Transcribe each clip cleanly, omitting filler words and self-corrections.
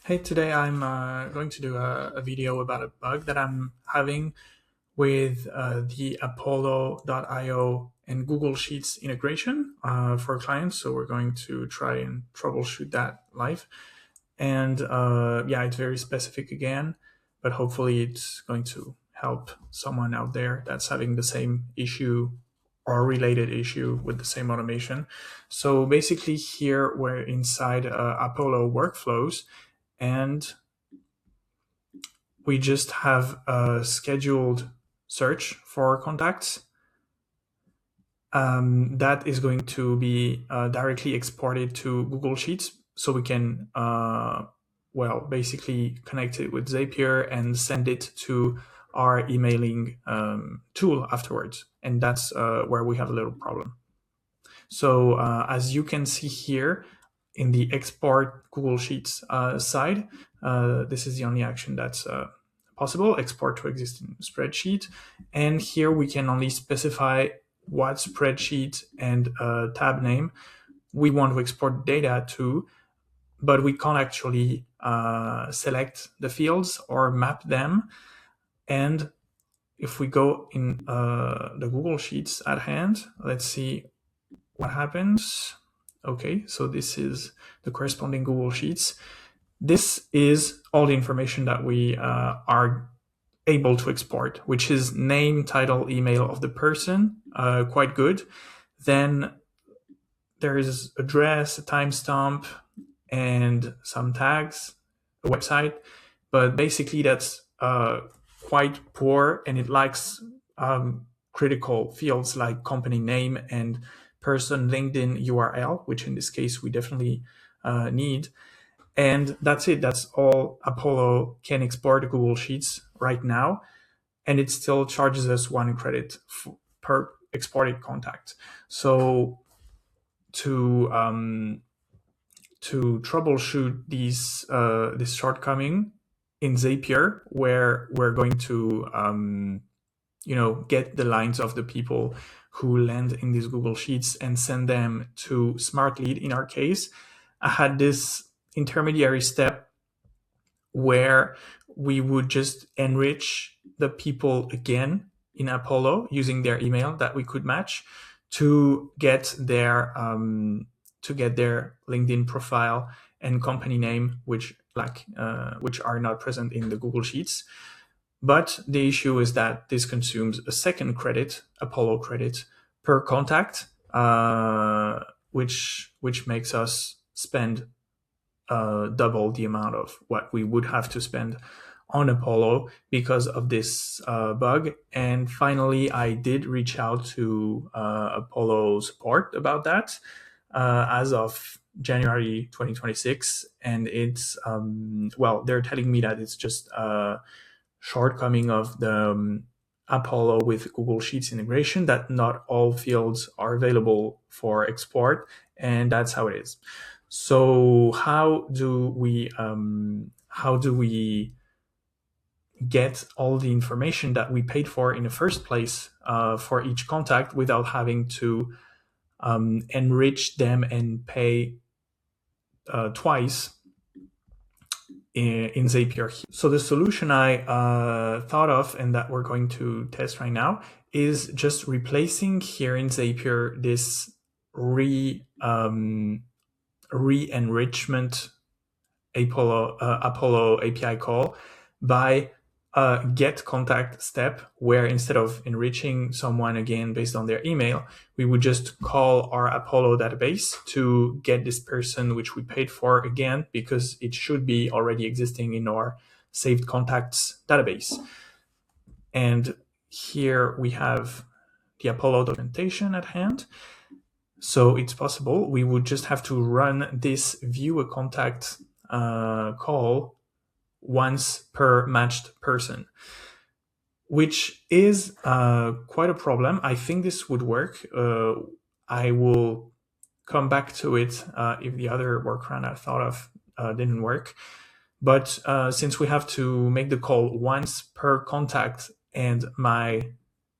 Hey, today I'm going to do a video about a bug that I'm having with the Apollo.io and Google Sheets integration for clients. So we're going to try and troubleshoot that live. And yeah, it's very specific again, but hopefully it's going to help someone out there that's having the same issue or related issue with the same automation. So basically here we're inside Apollo workflows, and we just have a scheduled search for contacts that is going to be directly exported to Google Sheets, so we can basically connect it with Zapier and send it to our emailing tool afterwards. And that's where we have a little problem. So as you can see here in the export Google Sheets side, this is the only action that's possible: export to existing spreadsheet. And here we can only specify what spreadsheet and tab name we want to export data to, but we can't actually select the fields or map them. And if we go in the Google Sheets at hand, let's see what happens. Okay, so this is the corresponding Google Sheets. This is all the information that we are able to export, which is name, title, email of the person, quite good. Then there is address, a timestamp, and some tags, a website. But basically that's quite poor, and it lacks critical fields like company name and person LinkedIn URL, which in this case we definitely need. And that's it. That's all Apollo can export to Google Sheets right now. And it still charges us 1 credit per exported contact. So to troubleshoot this shortcoming in Zapier, where we're going to get the lines of the people who land in these Google Sheets and send them to SmartLead in our case, I had this intermediary step where we would just enrich the people again in Apollo using their email that we could match to get their LinkedIn profile and company name, which are not present in the Google Sheets. But the issue is that this consumes a second credit, Apollo credit, per contact, which makes us spend double the amount of what we would have to spend on Apollo because of this bug. And finally, I did reach out to Apollo support about that as of January 2026. And it's, they're telling me that it's just a shortcoming of the Apollo with Google Sheets integration, that not all fields are available for export, and that's how it is. So how do we get all the information that we paid for in the first place for each contact without having to enrich them and pay twice in Zapier? So the solution I thought of, and that we're going to test right now, is just replacing here in Zapier this re-enrichment Apollo API call by a get contact step, where instead of enriching someone again based on their email, we would just call our Apollo database to get this person, which we paid for again, because it should be already existing in our saved contacts database. And here we have the Apollo documentation at hand. So it's possible we would just have to run this view a contact call once per matched person, which is quite a problem. I think this would work. I will come back to it if the other workaround I thought of didn't work. But since we have to make the call once per contact, and my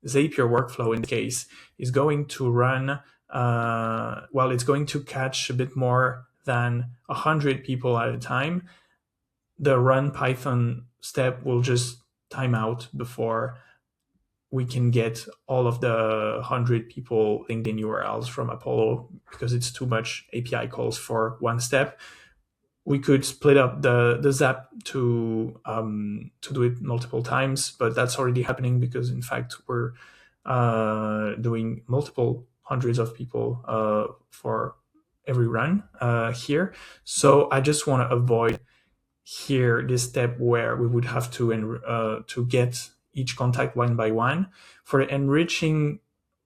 Zapier workflow in the case is going to run, it's going to catch a bit more than 100 people at a time, the run Python step will just time out before we can get all of the 100 people LinkedIn URLs from Apollo, because it's too much API calls for one step. We could split up the zap to do it multiple times, but that's already happening because in fact we're doing multiple hundreds of people for every run here. So I just want to avoid here this step where we would have to get each contact one by one. For enriching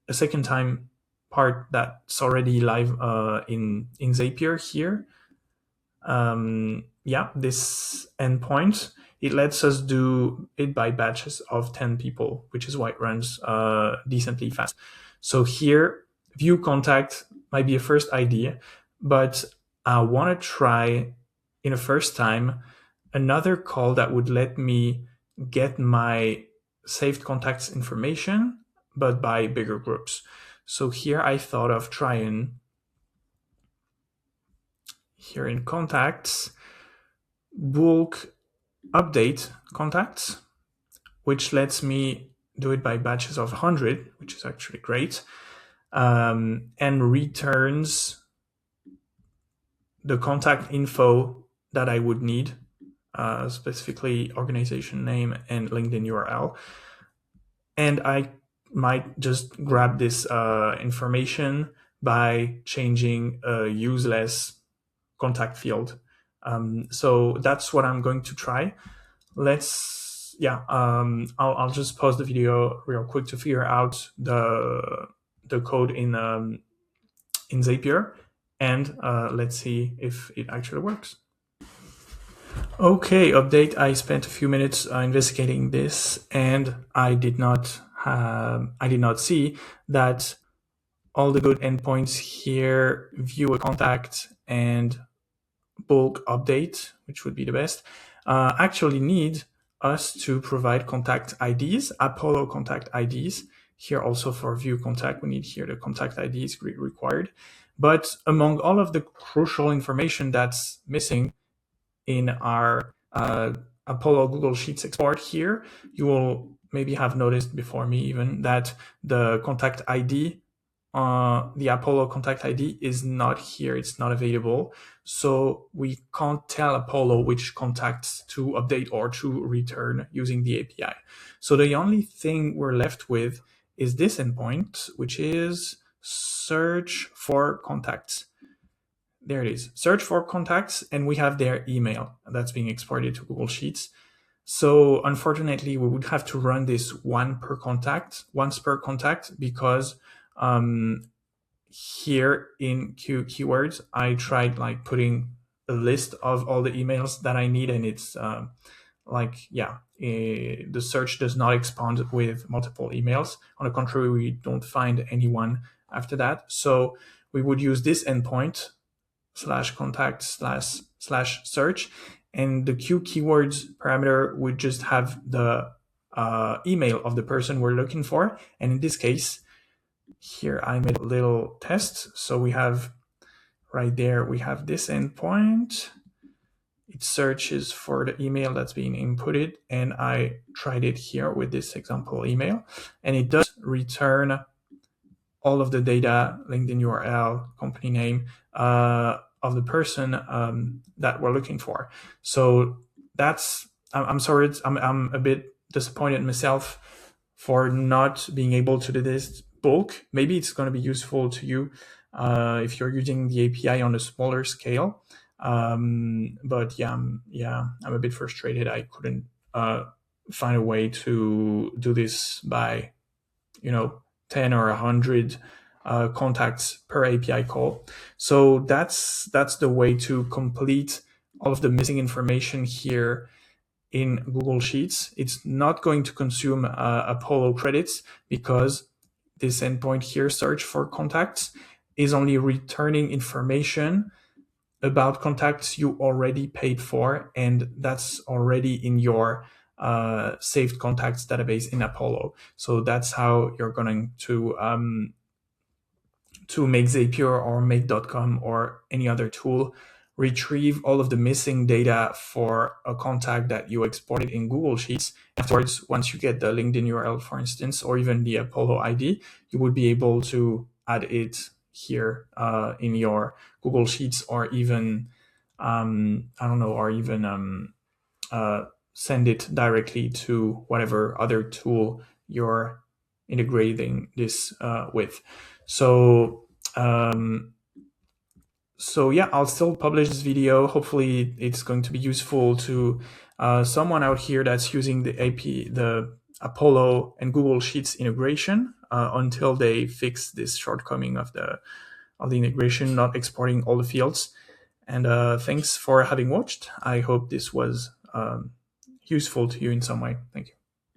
a second time part that's already live in Zapier here, this endpoint, it lets us do it by batches of 10 people, which is why it runs decently fast. So here, view contact might be a first idea, but I want to try in a first time another call that would let me get my saved contacts information, but by bigger groups. So here I thought of trying, here in contacts, bulk update contacts, which lets me do it by batches of 100, which is actually great, and returns the contact info that I would need, specifically organization name and LinkedIn URL. And I might just grab this information by changing a useless contact field. So that's what I'm going to try. I'll just pause the video real quick to figure out the code in Zapier, and let's see if it actually works. Okay, update. I spent a few minutes investigating this, and I did not see that all the good endpoints here, view a contact and bulk update, which would be the best, actually need us to provide contact IDs, Apollo contact IDs. Here also for view contact, we need here the contact ID is required. But among all of the crucial information that's missing in our Apollo Google Sheets export here, you will maybe have noticed before me even that the contact ID, the Apollo contact ID is not here, it's not available. So we can't tell Apollo which contacts to update or to return using the API. So the only thing we're left with is this endpoint, which is search for contacts. There it is, search for contacts, and we have their email that's being exported to Google Sheets. So unfortunately, we would have to run this once per contact, because here in keywords, I tried like putting a list of all the emails that I need, and it's the search does not expand with multiple emails. On the contrary, we don't find anyone after that. So we would use this endpoint /contact/search, and the keywords parameter would just have the email of the person we're looking for. And in this case, here I made a little test. So we have right there, we have this endpoint. It searches for the email that's being inputted, and I tried it here with this example email, and it does return all of the data, LinkedIn URL, company name, of the person that we're looking for. So that's, I'm sorry, I'm a bit disappointed myself for not being able to do this bulk. Maybe it's going to be useful to you if you're using the API on a smaller scale. But I'm a bit frustrated. I couldn't find a way to do this by, 10 or 100 contacts per API call. So that's the way to complete all of the missing information here in Google Sheets. It's not going to consume Apollo credits, because this endpoint here, search for contacts, is only returning information about contacts you already paid for, and that's already in your saved contacts database in Apollo. So that's how you're going to make Zapier or make.com or any other tool retrieve all of the missing data for a contact that you exported in Google Sheets. Afterwards, once you get the LinkedIn URL, for instance, or even the Apollo ID, you would be able to add it here in your Google Sheets, or even, I don't know, or even send it directly to whatever other tool you're integrating this with. So yeah, I'll still publish this video. Hopefully it's going to be useful to someone out here that's using the Apollo and Google Sheets integration until they fix this shortcoming of the integration, not exporting all the fields. And thanks for having watched. I hope this was useful to you in some way. Thank you.